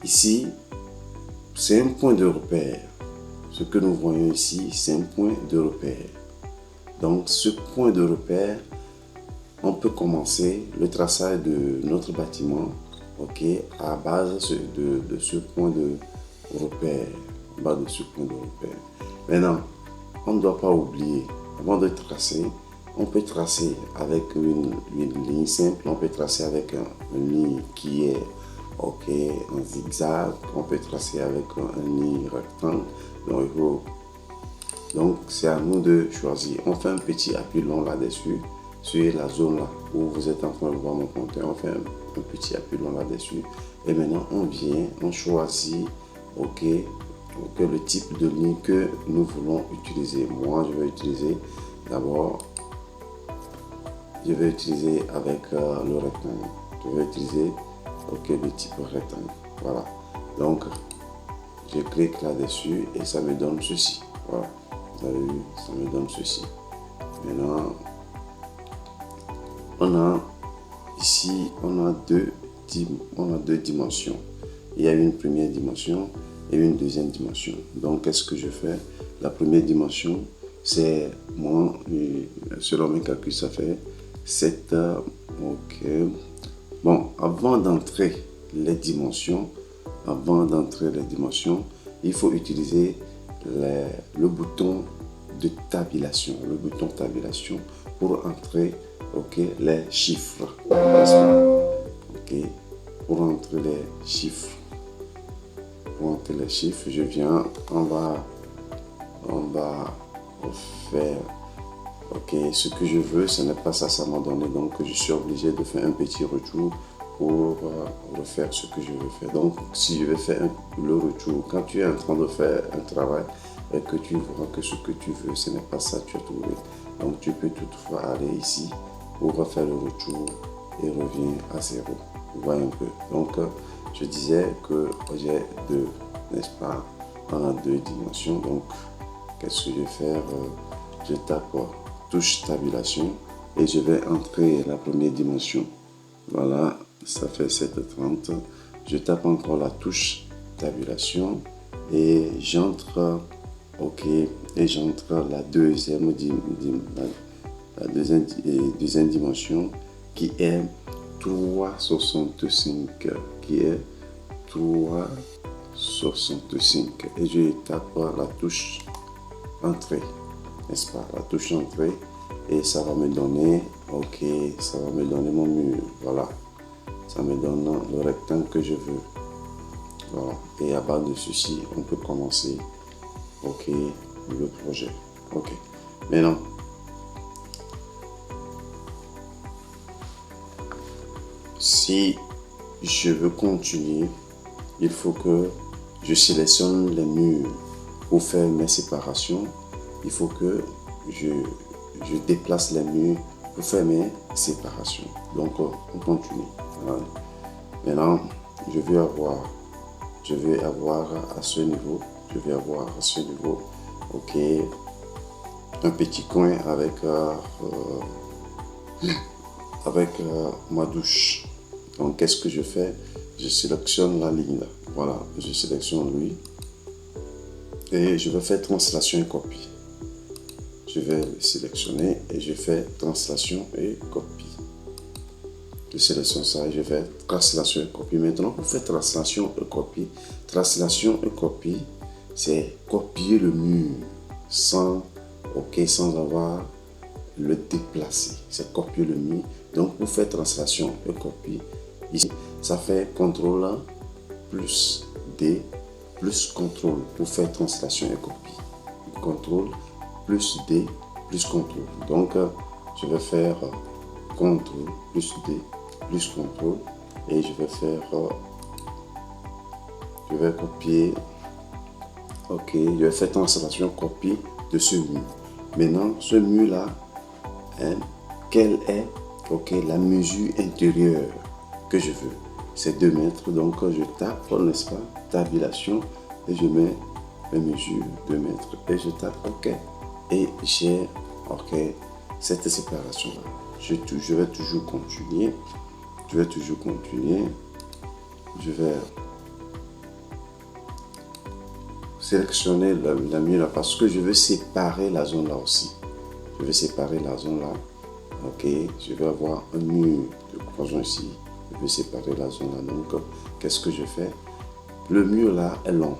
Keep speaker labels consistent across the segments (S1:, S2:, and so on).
S1: ici, c'est un point de repère. Ce que nous voyons ici, c'est un point de repère. Donc, ce point de repère, on peut commencer le traçage de notre bâtiment, ok, à base de ce point de repère. À base de ce point de repère. Maintenant, on ne doit pas oublier, avant de tracer, on peut tracer avec une ligne simple, on peut tracer avec une ligne qui est ok, en zigzag, on peut tracer avec une ligne rectangle. Donc c'est à nous de choisir. On fait un petit appui long là-dessus, sur la zone là où vous êtes en train de voir mon compteur. On fait un petit appui long là-dessus. Et maintenant on vient, on choisit ok, le type de ligne que nous voulons utiliser. Moi je vais utiliser d'abord, je vais utiliser avec le rectangle. Je vais utiliser ok, le type rectangle. Voilà. Donc je clique là-dessus et ça me donne ceci. Voilà. Vous avez vu, ça me donne ceci. Maintenant, on a ici, on a deux dimensions. Il y a une première dimension et une deuxième dimension. Donc, qu'est-ce que je fais? La première dimension, c'est moi, selon mes calculs, ça fait 7. Ok. Bon, avant d'entrer les dimensions, il faut utiliser le bouton de tabulation, pour entrer ok, les chiffres. Ok, pour entrer les chiffres. Je viens, on va faire ok, ce que je veux, ce n'est pas ça, ça m'a donné, donc je suis obligé de faire un petit retour pour refaire ce que je veux faire. Donc si je vais faire le retour, quand tu es en train de faire un travail et que tu vois que ce que tu veux, ce n'est pas ça que tu as trouvé, donc tu peux toutefois aller ici pour refaire le retour et revient à zéro. Vous voyez un peu. Donc je disais que j'ai deux, n'est-ce pas, on a deux dimensions. Donc qu'est-ce que je vais faire? Je tape touche tabulation et je vais entrer la première dimension. Voilà, ça fait 7,30. Je tape encore la touche tabulation et j'entre ok, et j'entre la deuxième dimension qui est 3,65, et je tape la touche entrée, n'est-ce pas, la touche entrée, et ça va me donner ok, ça va me donner mon mur. Voilà, ça me donne le rectangle que je veux. Voilà, et à base de ceci on peut commencer ok, le projet. Ok, maintenant si je veux continuer, il faut que je sélectionne les murs pour faire mes séparations. Il faut que je déplace les murs pour faire mes séparations. Donc on continue. Voilà. Maintenant je vais avoir à ce niveau, ok, un petit coin avec ma douche. Donc qu'est-ce que je fais? Je sélectionne la ligne là. Voilà, je sélectionne lui et je vais faire translation et copie. Je vais le sélectionner et je fais translation et copie. Je sélectionne ça et je fais translation et copie. Maintenant, pour faire translation et copie, c'est copier le mur sans avoir le déplacer. C'est copier le mur. Donc, pour faire translation et copie, ici, ça fait CTRL plus D plus CTRL pour faire translation et copie. CTRL plus D plus CTRL. Donc, je vais faire CTRL plus D plus CTRL et je vais copier. Ok, je vais faire translation copie de ce mur. Maintenant, ce mur là, quelle est la mesure intérieure que je veux? C'est 2 mètres. Donc je tape, n'est-ce pas, tabulation et je mets la mesure 2 mètres et je tape ok et j'ai cette séparation là. Je vais toujours continuer. Je vais sélectionner la mur là parce que je veux séparer la zone là aussi. Je vais séparer la zone là. Ok, je vais avoir un mur de cloison ici. Je vais séparer la zone là. Donc, qu'est-ce que je fais? Le mur là est long.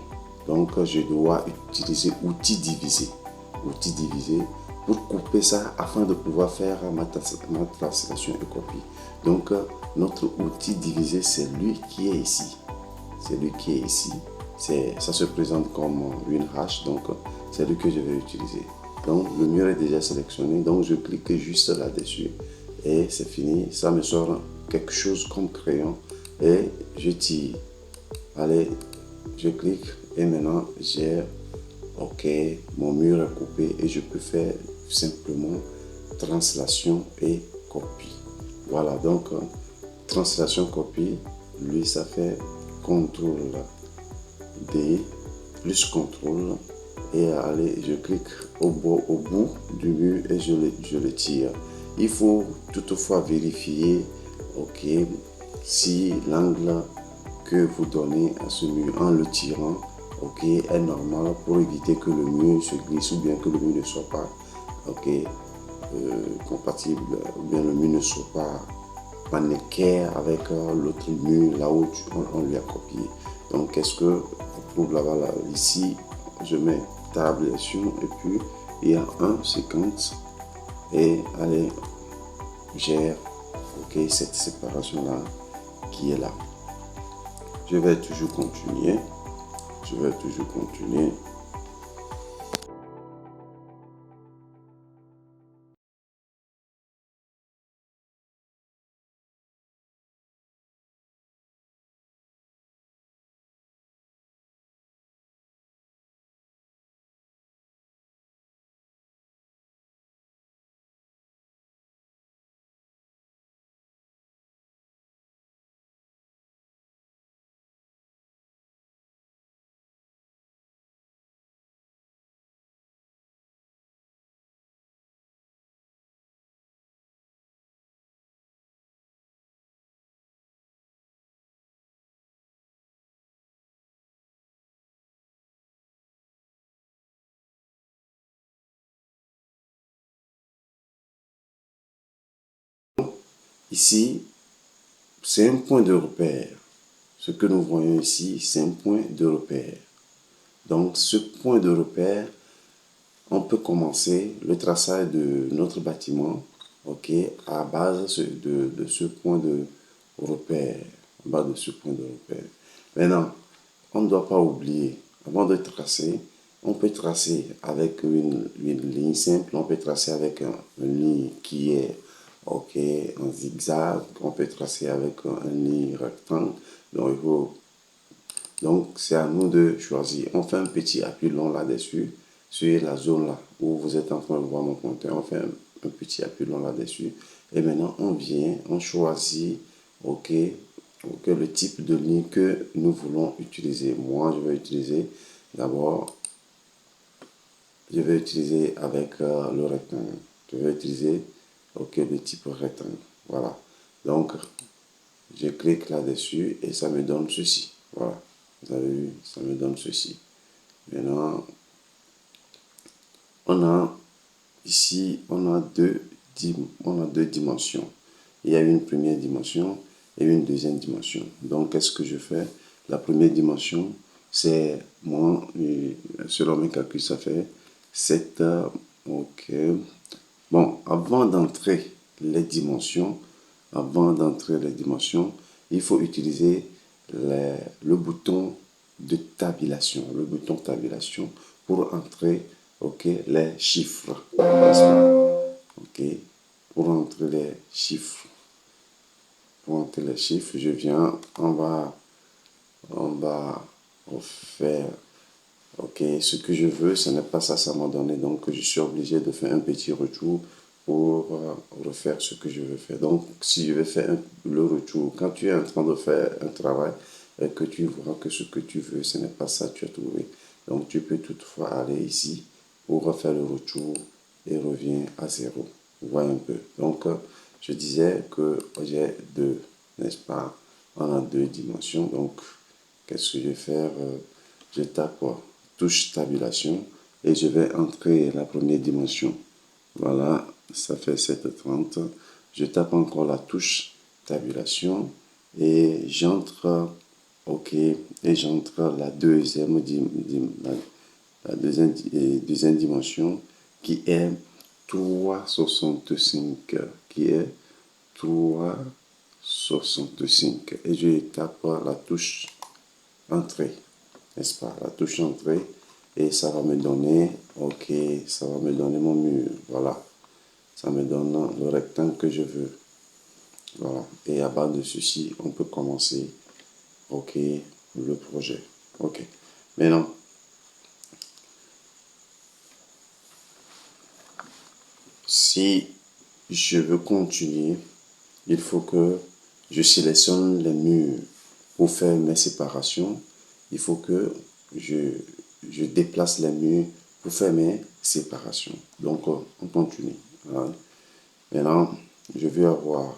S1: Donc, je dois utiliser outil divisé. Outil divisé pour couper ça afin de pouvoir faire ma translation et copie. Donc, notre outil divisé, c'est lui qui est ici. C'est lui qui est ici. Ça se présente comme une hache. Donc, c'est lui que je vais utiliser. Donc, le mur est déjà sélectionné. Donc, je clique juste là-dessus. Et c'est fini. Ça me sort quelque chose comme crayon. Et je tire. Allez, je clique. Et maintenant, j'ai OK, mon mur est coupé. Et je peux faire simplement translation et copie. Voilà, donc, translation copie. Lui, ça fait CTRL D plus CTRL. Et allez, je clique au bout du mur et je le tire. Il faut toutefois vérifier, ok, si l'angle que vous donnez à ce mur en le tirant, ok, est normal pour éviter que le mur se glisse ou bien que le mur ne soit pas, ok, compatible, ou bien le mur ne soit pas en équerre avec l'autre mur là où on lui a copié. Donc, qu'est-ce que pour là-bas, ici, je mets table action et puis il y a un séquence et allez, gère ok cette séparation là qui est là. Je vais toujours continuer. Je vais toujours continuer. Ici, c'est un point de repère. Ce que nous voyons ici, c'est un point de repère. Donc, ce point de repère, on peut commencer le traçage de notre bâtiment, ok, à base de ce point de repère. À base de ce point de repère. Maintenant, on ne doit pas oublier, avant de tracer, on peut tracer avec une ligne simple, on peut tracer avec une ligne qui est ok, en zigzag, on peut tracer avec une ligne rectangle. Donc, c'est à nous de choisir. On fait un petit appui long là-dessus, sur la zone là où vous êtes en train de voir mon pointeur. On fait un petit appui long là-dessus. Et maintenant, on vient, on choisit, ok, le type de ligne que nous voulons utiliser. Moi, je vais utiliser d'abord, je vais utiliser avec le rectangle. Je vais utiliser, ok, le type rectangle. Voilà. Donc, je clique là-dessus et ça me donne ceci. Voilà. Vous avez vu, ça me donne ceci. Maintenant, on a ici, on a deux dimensions. Il y a une première dimension et une deuxième dimension. Donc, qu'est-ce que je fais? La première dimension, c'est moi, selon mes calculs, ça fait 7. Ok. Bon, avant d'entrer les dimensions, il faut utiliser le bouton de tabulation. Le bouton tabulation pour entrer ok, les chiffres. Ok, pour entrer les chiffres. Pour entrer les chiffres, je viens, on va refaire. Ok, ce que je veux, ce n'est pas ça, ça m'a donné. Donc, je suis obligé de faire un petit retour pour refaire ce que je veux faire. Donc, si je vais faire le retour, quand tu es en train de faire un travail et que tu vois que ce que tu veux, ce n'est pas ça que tu as trouvé. Donc, tu peux toutefois aller ici pour refaire le retour et revient à zéro. Vous voyez un peu. Donc, je disais que j'ai deux, n'est-ce pas? On a deux dimensions. Donc, qu'est-ce que je vais faire? Je tape quoi? touche tabulation et je vais entrer la première dimension. Voilà, ça fait 7,30. Je tape encore la touche tabulation et j'entre, ok, et j'entre la deuxième, deuxième dimension qui est 3,65, qui est 3,65 et je tape la touche entrée, n'est-ce pas, la touche entrée et ça va me donner, ok, ça va me donner mon mur, voilà, ça me donne le rectangle que je veux, voilà, et à bas de ceci on peut commencer, ok, le projet, ok. Maintenant, si je veux continuer, il faut que je sélectionne les murs pour faire mes séparations. Il faut que je déplace les murs pour faire mes séparations. Donc, on continue. Hein. Maintenant, je vais avoir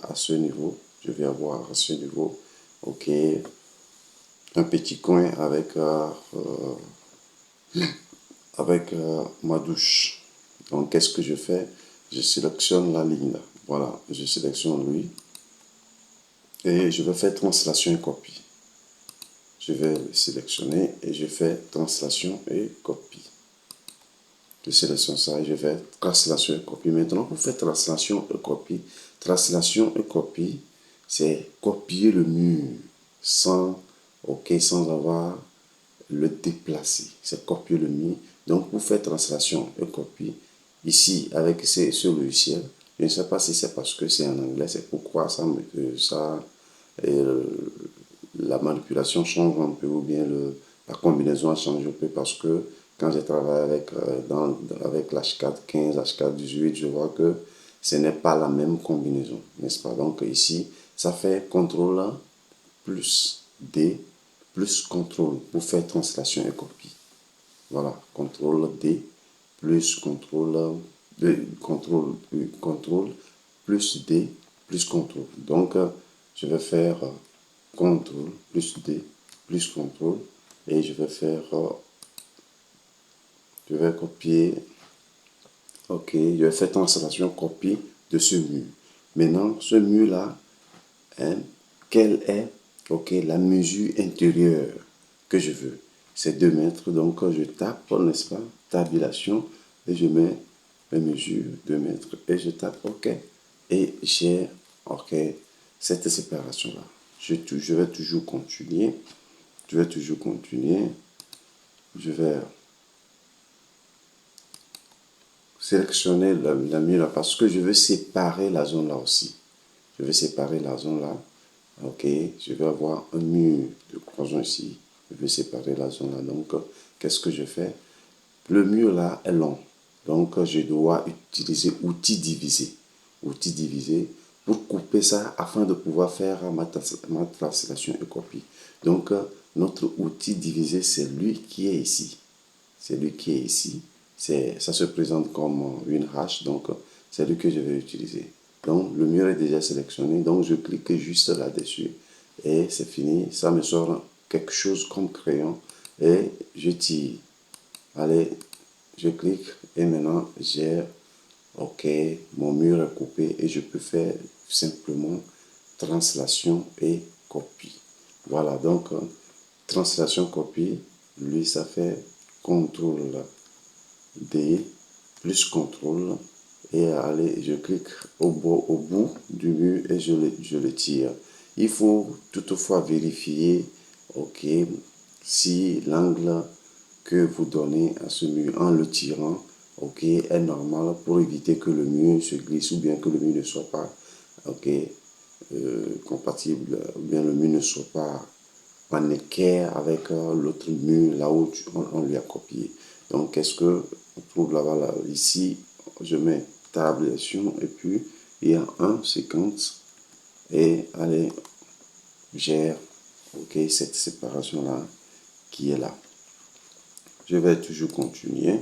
S1: à ce niveau, ok, un petit coin avec ma douche. Donc, qu'est-ce que je fais? Je sélectionne la ligne là. Voilà, je sélectionne lui et je vais faire translation et copie. Je vais le sélectionner et je fais translation et copie. Je sélectionne ça et je fais translation et copie. Maintenant, pour faire translation et copie, c'est copier le mur sans, ok, sans avoir le déplacer. C'est copier le mur. Donc, pour faire translation et copie, ici, avec ce logiciel, je ne sais pas si c'est parce que c'est en anglais, c'est pourquoi la manipulation change un peu ou bien la combinaison change un peu parce que quand j'ai travaillé avec l'H415, H418, je vois que ce n'est pas la même combinaison, n'est-ce pas? Donc ici, ça fait CTRL plus D plus CTRL pour faire translation et copie. Voilà, CTRL D plus CTRL plus D plus CTRL. Donc, je vais faire CTRL plus D plus CTRL et je vais copier, ok, je vais faire translation copie de ce mur. Maintenant, ce mur-là, hein, quelle est, ok, la mesure intérieure que je veux? C'est 2 mètres, donc je tape, n'est-ce pas, tabulation, et je mets mes mesures 2 mètres, et je tape OK. Et j'ai, ok, cette séparation-là. Je vais toujours continuer, je vais sélectionner la mieux là, parce que je veux séparer la zone là aussi. Je vais séparer la zone là. Ok, je vais avoir un mur de croissant ici. Je vais séparer la zone là. Donc, qu'est-ce que je fais? Le mur là est long. Donc, je dois utiliser outil divisé. Outil divisé pour couper ça afin de pouvoir faire ma translation et copie. Donc, notre outil divisé, c'est lui qui est ici. C'est lui qui est ici. Ça se présente comme une hache. Donc, c'est lui que je vais utiliser. Donc, le mur est déjà sélectionné. Donc, je clique juste là-dessus. Et c'est fini. Ça me sort quelque chose comme crayon. Et je tire. Allez, je clique. Et maintenant, j'ai, OK, mon mur est coupé. Et je peux faire simplement translation et copie. Voilà, donc, translation, copie. Lui, ça fait CTRL D plus CTRL et allez, je clique au bout du mur et je le tire. Il faut toutefois vérifier, ok, si l'angle que vous donnez à ce mur en le tirant, ok, est normal pour éviter que le mur se glisse ou bien que le mur ne soit pas, ok, compatible, ou bien le mur ne soit pas en équerre avec l'autre mur là où on lui a copié. Donc, qu'est-ce que on trouve là-bas, là, ici, je mets tabulation et puis il y a 1,50 et allez, gère, ok, cette séparation-là qui est là. Je vais toujours continuer.